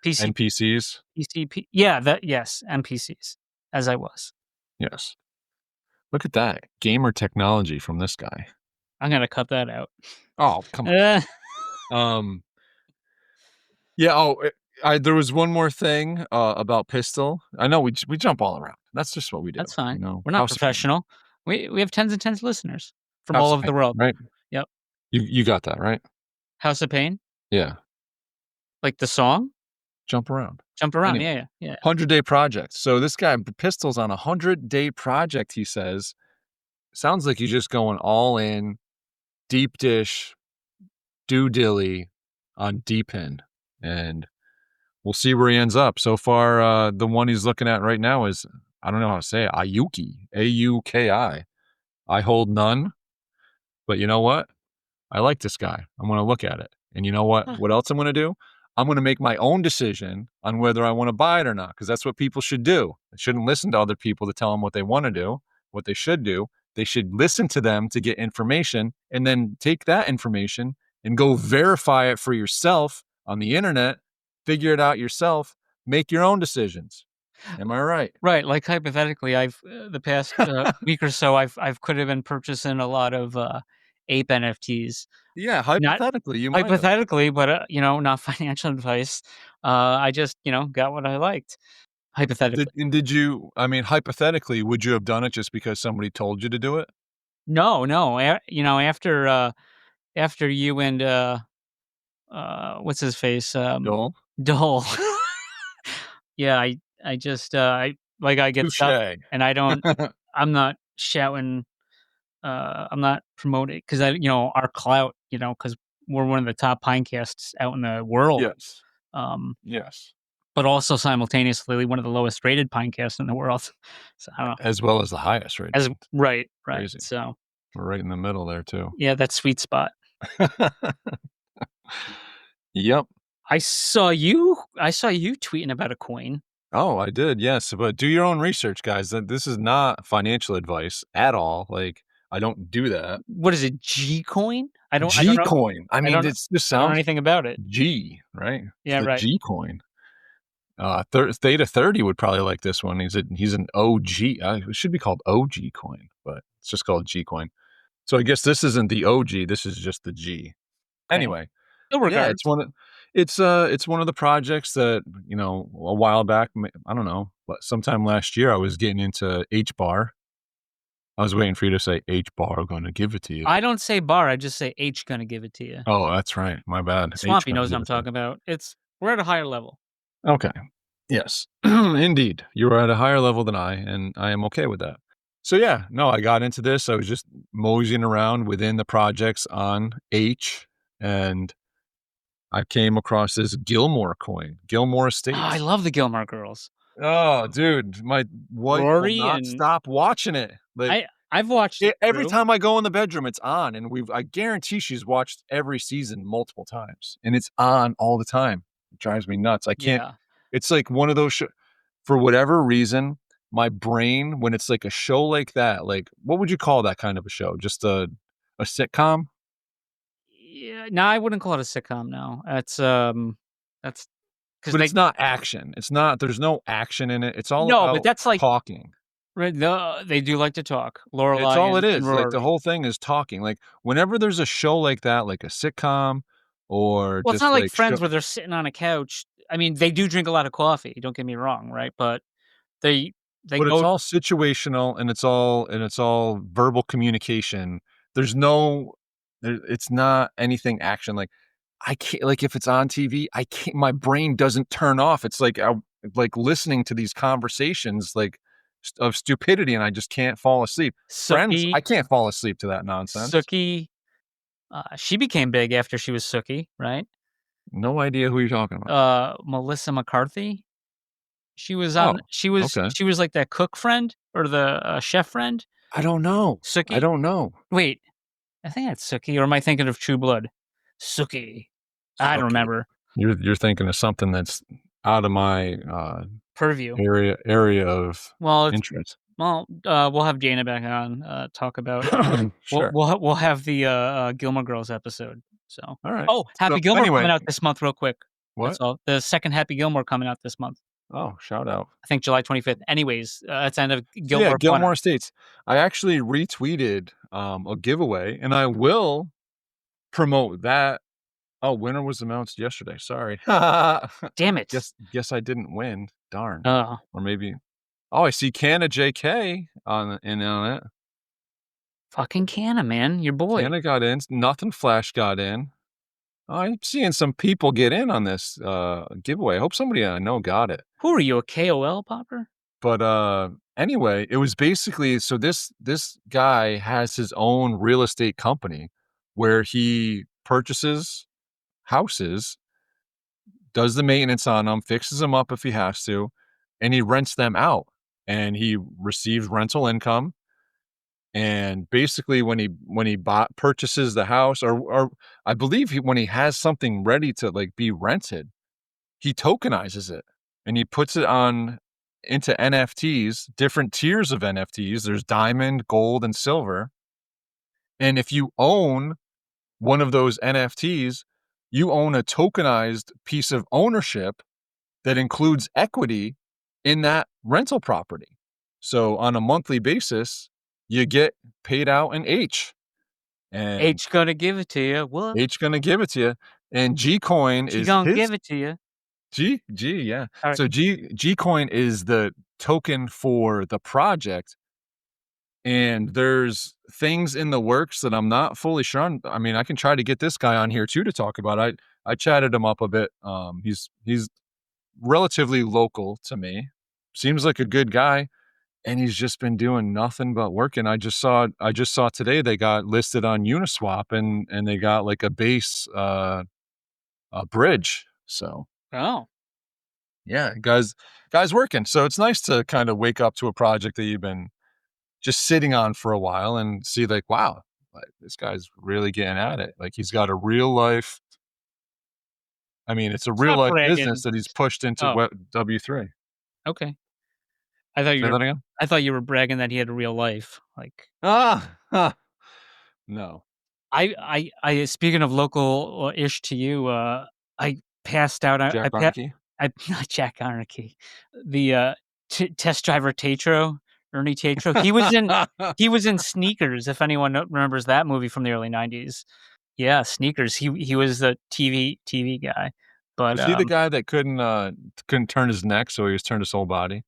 PC, NPCs. PCP. Yeah. Yes. NPCs. As I was. Yes. Look at that gamer technology from this guy. I'm gonna cut that out. Oh come on. Yeah. There was one more thing about Pistol. I know we jump all around. That's just what we do. That's fine. You know? We're not professional. We have tens and tens of listeners from all over the world. Right. Yep. You got that, right? House of Pain? Yeah. Like the song? Jump around. Jump around. Anyway, Yeah. 100-day project. So this guy, Pistol's on a 100-day project, he says. Sounds like he's just going all in, deep dish, do dilly on D-Pin. And we'll see where he ends up. So far, the one he's looking at right now is, I don't know how to say it, Ayuki, A-U-K-I. I hold none. But you know what? I like this guy. I'm going to look at it. And you know what? What else I'm going to do? I'm going to make my own decision on whether I want to buy it or not, because that's what people should do. They shouldn't listen to other people to tell them what they want to do, what they should do. They should listen to them to get information and then take that information and go verify it for yourself on the internet, figure it out yourself, make your own decisions. Am I right? Right. Like hypothetically, I've the past week or so, I've could have been purchasing a lot of ape NFTs. Yeah, hypothetically, you might have. Hypothetically, but not financial advice. I just got what I liked. Hypothetically. Did you? I mean, hypothetically, would you have done it just because somebody told you to do it? No. After you and what's his face? Dole. Yeah, I just I get Touché. stuff and I don't. I'm not shouting. I'm not promoting because our clout. Because we're one of the top pinecasts out in the world. Yes. Yes. But also simultaneously one of the lowest rated pinecasts in the world. So I don't know. As well as the highest rated. Right. Crazy. So we're right in the middle there too. Yeah, that sweet spot. Yep. I saw you tweeting about a coin. Oh, I did. Yes. But do your own research, guys. This is not financial advice at all. Like, I don't do that. What is it? G coin? I don't G know. coin. I mean, it just sounds. I don't know anything about it. G, right? Yeah, right. G coin. Theta 30 would probably like this one. He's an OG. It should be called OG coin, but it's just called G coin. So I guess this isn't the OG. This is just the G. Anyway, yeah, it's one of the projects that a while back. I don't know, but sometime last year I was getting into H bar. I was waiting for you to say H bar gonna give it to you. I don't say bar. I just say H gonna give it to you. Oh, that's right. My bad. Swampy knows what I'm talking about. We're at a higher level. Okay. Yes, indeed. You are at a higher level than I, and I am okay with that. So yeah, no, I got into this. I was just moseying around within the projects on H, and I came across this Gilmore coin, Gilmore Estates. Oh, I love the Gilmore Girls. Oh, dude, my wife will not stop watching it. Like, I've watched it every time I go in the bedroom, it's on, and I guarantee she's watched every season multiple times, and it's on all the time. It drives me nuts. I can't. Yeah. It's like one of those for whatever reason, my brain, when it's like a show like that, like what would you call that kind of a show? Just a sitcom? Yeah, no, I wouldn't call it a sitcom. No, that's because it's not action. It's not. There's no action in it. It's all but that's like talking. Right, they do like to talk. Lorelai. It's all it is. Like the whole thing is talking. Like whenever there's a show like that, like a sitcom, or it's not like Friends where they're sitting on a couch. I mean, they do drink a lot of coffee. Don't get me wrong, right? But but it's all situational and it's all verbal communication. There's no, it's not anything action. Like I can't, like if it's on TV, I can't. My brain doesn't turn off. It's like listening to these conversations like of stupidity, and I just can't fall asleep. Friends, I can't fall asleep to that nonsense. Sookie, she became big after she was Sookie, right? No idea who you're talking about. Melissa McCarthy. She was on. She was like that cook friend or the chef friend. I don't know. Sookie. I don't know. Wait, I think that's Sookie, or am I thinking of True Blood? Sookie. I don't remember. You're thinking of something that's out of my purview area of interest. Well, we'll have Jana back on talk about. Sure. We'll have the Gilmore Girls episode. So all right. Oh, Happy Gilmore coming out this month, real quick. What? That's all. The second Happy Gilmore coming out this month. Oh, shout out. I think July 25th. Anyways, that's the end of Gilmore. Yeah, Gilmore Estates. I actually retweeted a giveaway, and I will promote that. Oh, winner was announced yesterday. Sorry. Damn it. Guess I didn't win. Darn. Or maybe. Oh, I see Canna JK on it. Fucking Canna, man. Your boy. Canna got in. Nothing Flash got in. I'm seeing some people get in on this giveaway. I hope somebody I know got it. Who are you, a KOL popper? But anyway, it was basically, so this guy has his own real estate company where he purchases houses, does the maintenance on them, fixes them up if he has to, and he rents them out. And he receives rental income. And basically, when he purchases the house, or I believe when he has something ready to like be rented, he tokenizes it and he puts it on into NFTs, different tiers of NFTs. There's diamond, gold, and silver. And if you own one of those NFTs, you own a tokenized piece of ownership that includes equity in that rental property. So on a monthly basis, you get paid out in H. And H gonna give it to you. What? H gonna give it to you. And G coin She is gonna his. give it to you. G, yeah. All right. So G coin is the token for the project. And there's things in the works that I'm not fully sure on. I mean, I can try to get this guy on here too to talk about. I chatted him up a bit. He's relatively local to me. Seems like a good guy. And he's just been doing nothing but working. I just saw today they got listed on Uniswap and they got like a base a bridge. So yeah, guys working. So it's nice to kind of wake up to a project that you've been just sitting on for a while and see like, wow, like this guy's really getting at it. Like he's got a real life. I mean, it's a real life business that he's pushed into W3. Okay. I thought Say that again? I thought you were bragging that he had a real life. Like no. I speaking of local ish to you, I passed out. Jack Anarchy? Not Jack Anarchy. The test driver Tatro, Ernie Tatro. He was in Sneakers. If anyone remembers that movie from the early '90s, yeah, Sneakers. He was the TV guy. But was he the guy that couldn't turn his neck, so he was turned his whole body?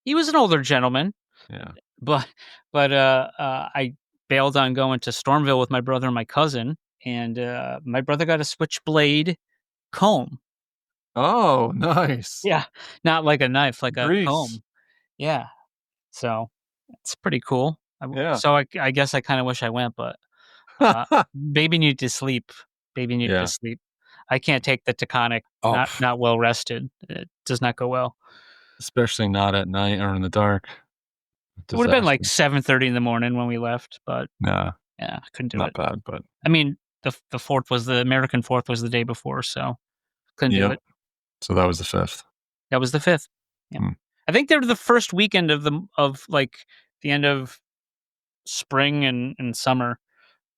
He was an older gentleman. Yeah. But I bailed on going to Stormville with my brother and my cousin, and my brother got a switchblade comb. Oh, nice. Yeah, not like a knife, like Grease. a comb. Yeah, so it's pretty cool. Yeah. So I guess I kind of wish I went, but baby needed to sleep. Baby needed to sleep. I can't take the Taconic not well rested. It does not go well. Especially not at night or in the dark. It would have been like 7:30 in the morning when we left, but yeah, I couldn't do it. Not bad, but I mean, the American 4th was the day before, so couldn't do it. So that was the 5th. That was the 5th. Yeah. I think they were the first weekend of like the end of spring and summer.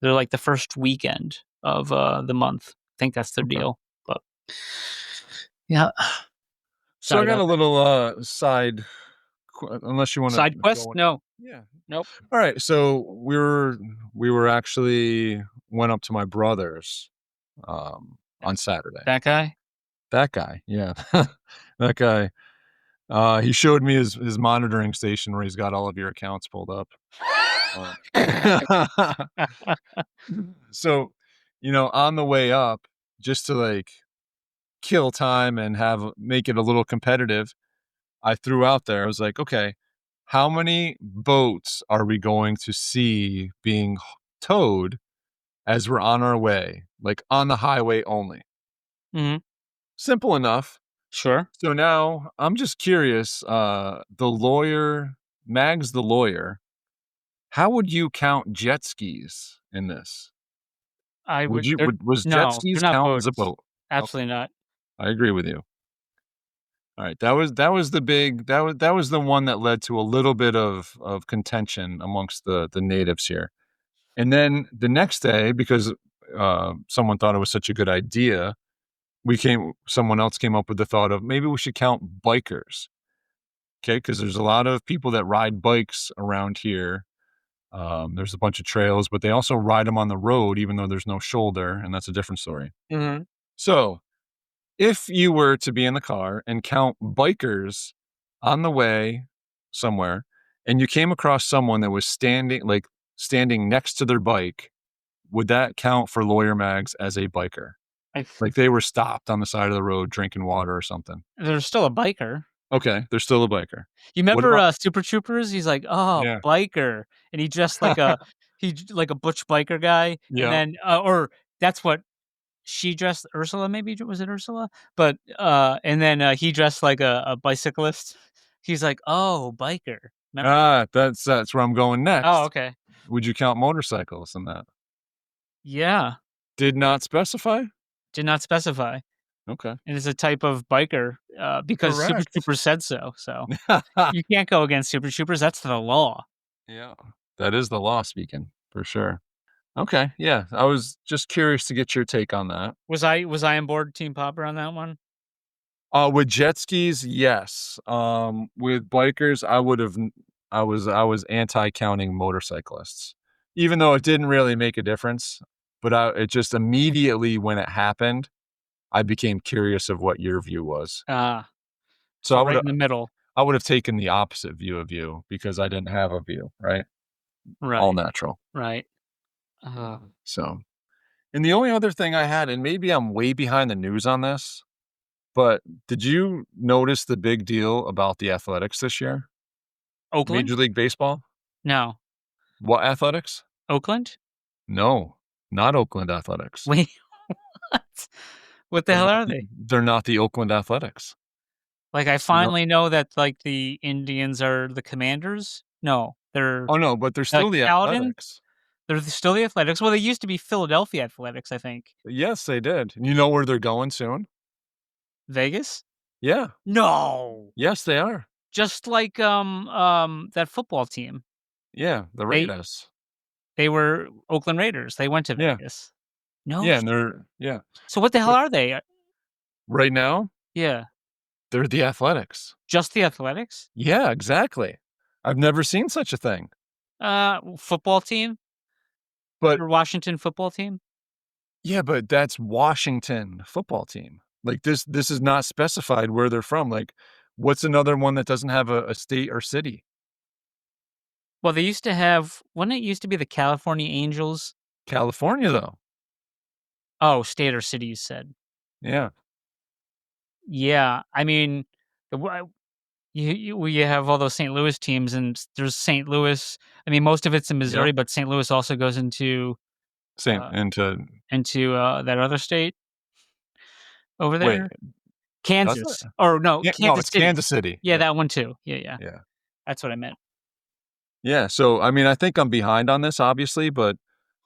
They're like the first weekend of the month. I think that's their deal. But yeah. So I got a little side, unless you want to side quest. No. Yeah. Nope. All right. So we were actually went up to my brother's on Saturday. That guy. Yeah. That guy. He showed me his monitoring station where he's got all of your accounts pulled up. So, on the way up, just to like kill time and make it a little competitive, I threw out there, I was like, okay, how many boats are we going to see being towed as we're on our way, like on the highway only? Mm-hmm. Simple enough. Sure. So now I'm just curious, Mags the lawyer, how would you count jet skis in this? Jet skis count as a boat? Absolutely not. I agree with you. All right, that was the one that led to a little bit of contention amongst the natives here. And then the next day, because someone thought it was such a good idea, someone else came up with the thought of maybe we should count bikers. Okay, because there's a lot of people that ride bikes around here. There's a bunch of trails, but they also ride them on the road, even though there's no shoulder, and that's a different story. Mm-hmm. So if you were to be in the car and count bikers on the way somewhere, and you came across someone that was standing, like standing next to their bike, would that count for Lawyer Mags as a biker? Like they were stopped on the side of the road drinking water or something. They're still a biker. Okay, they're still a biker. You remember Super Troopers? He's like, Yeah. biker, and he dressed like a like a butch biker guy. Yeah. And then or that's what she dressed. Ursula, maybe was it Ursula? But and then he dressed like a bicyclist. He's like, biker. Remember? That's where I'm going next. Oh, okay. Would you count motorcycles in that? Yeah. Did not specify. Did not specify. Okay. It is a type of biker because Super Correct. Troopers said so. So you can't go against Super Troopers. That's the law. Yeah, that is the law speaking for sure. Okay, yeah, I was just curious to get your take on that. Was I on board Team Popper on that one? With jet skis, yes. With bikers, I was anti-counting motorcyclists, even though it didn't really make a difference. But it just immediately when it happened, I became curious of what your view was. So right in the middle. I would have taken the opposite view of you because I didn't have a view, right? Right. All natural. Right. So, and the only other thing I had, and maybe I'm way behind the news on this, but did you notice the big deal about the athletics this year? Oakland? Major League Baseball? No. What athletics? Oakland? No, not Oakland Athletics. Wait, what? What the hell are they? They're not the Oakland Athletics. Like, I finally know that, like, the Indians are the Commanders? No, they're... Oh, no, but they're still the Athletics. They're still the Athletics? Well, they used to be Philadelphia Athletics, I think. Yes, they did. You know where they're going soon? Vegas? Yeah. No! Yes, they are. Just like, that football team. Yeah, the Raiders. They were Oakland Raiders. They went to Vegas. No? Yeah, and yeah. So what the hell are they? Right now? Yeah. They're the Athletics. Just the Athletics? Yeah, exactly. I've never seen such a thing. Football team? But Washington football team? Yeah, but that's Washington football team. Like this is not specified where they're from. Like, what's another one that doesn't have a state or city? Well, they used to have, wouldn't it used to be the California Angels? California, though. Oh, state or city, you said. Yeah. Yeah, I mean, you have all those St. Louis teams, and there's St. Louis. I mean, most of it's in Missouri, but St. Louis also goes into that other state over there. Wait, Kansas. Or no, Kansas no, it's City. Kansas City. Yeah, that one too. Yeah. Yeah. That's what I meant. Yeah, so I mean, I think I'm behind on this, obviously, but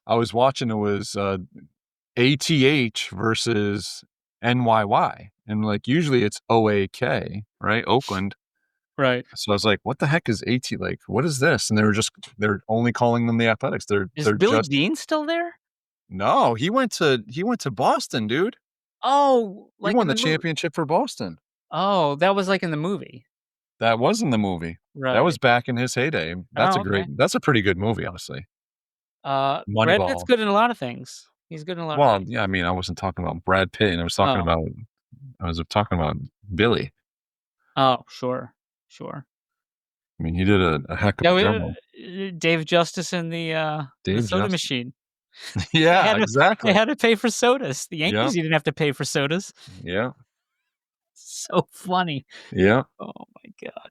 I was watching. It was ATH versus NYY, and like usually it's OAK, right? Oakland. Right. So I was like, what the heck is AT? Like, what is this? And they're only calling them the Athletics. Is Billy Bean still there? No, he went to Boston, dude. Oh, he won the championship for Boston. Oh, that was like in the movie. That was in the movie. Right. That was back in his heyday. That's that's a pretty good movie, honestly. Brad Pitt's good in a lot of things. He's good in a lot of things. Yeah, I mean, I wasn't talking about Brad Pitt, and I was talking about Billy. Oh, sure. I mean, he did a heck of a job. Dave Justice in the soda machine. Yeah, exactly. They had to pay for sodas. The Yankees didn't have to pay for sodas. Yeah. So funny. Yeah. Oh my God.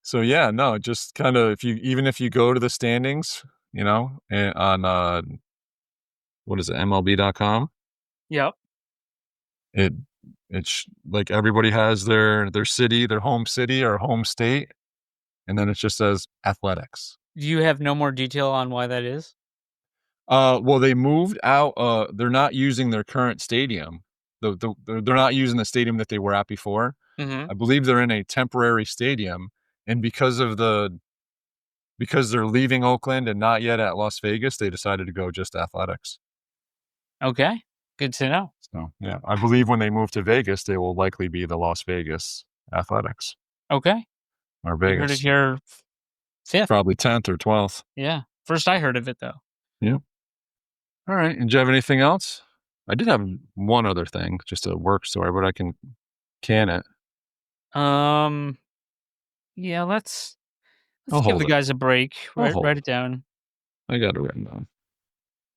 So yeah, no, just kind of if you go to the standings, on what is it, MLB.com? Yep. It's like everybody has their city, their home city or home state, and then it just says Athletics. Do you have no more detail on why that is? Well, they moved out. They're not using their current stadium. They're not using the stadium that they were at before. Mm-hmm. I believe they're in a temporary stadium, and because they're leaving Oakland and not yet at Las Vegas, they decided to go just Athletics. Okay, good to know. So yeah, I believe when they move to Vegas, they will likely be the Las Vegas Athletics. Okay. Or Vegas. You heard it here 5th. Probably 10th or 12th. Yeah. First I heard of it, though. Yeah. All right. And do you have anything else? I did have one other thing, just a work story, but I can it. Yeah, let's Let's give the guys a break. Write it down. I got it written down.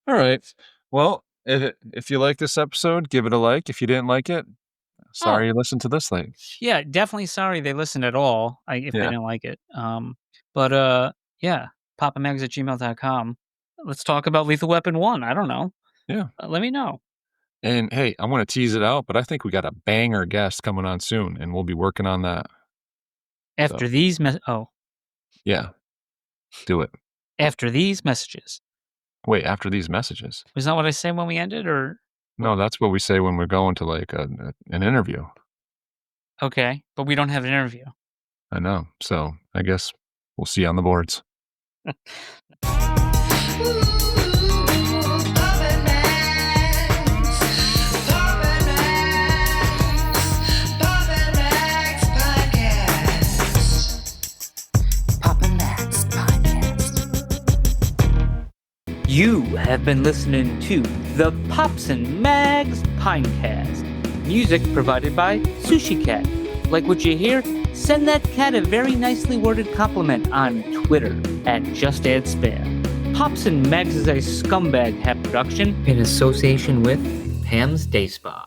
All right. Well, if you like this episode, give it a like. If you didn't like it, sorry you listened to this late. Yeah, definitely sorry they listened at all if they didn't like it. But papamags@gmail.com. Let's talk about Lethal Weapon 1. I don't know. Yeah. Let me know. And hey, I want to tease it out, but I think we got a banger guest coming on soon, and we'll be working on that. After these Yeah. Do it. After these messages. Wait, after these messages. Was that what I said when we ended, or? No, that's what we say when we're going to like an interview. Okay, but we don't have an interview. I know. So I guess we'll see you on the boards. You have been listening to the Pops and Mags Pinecast. Music provided by Sushi Cat. Like what you hear? Send that cat a very nicely worded compliment on Twitter @JustAddSpam. Pops and Mags is a Scumbag Hat production in association with Pam's Day Spa.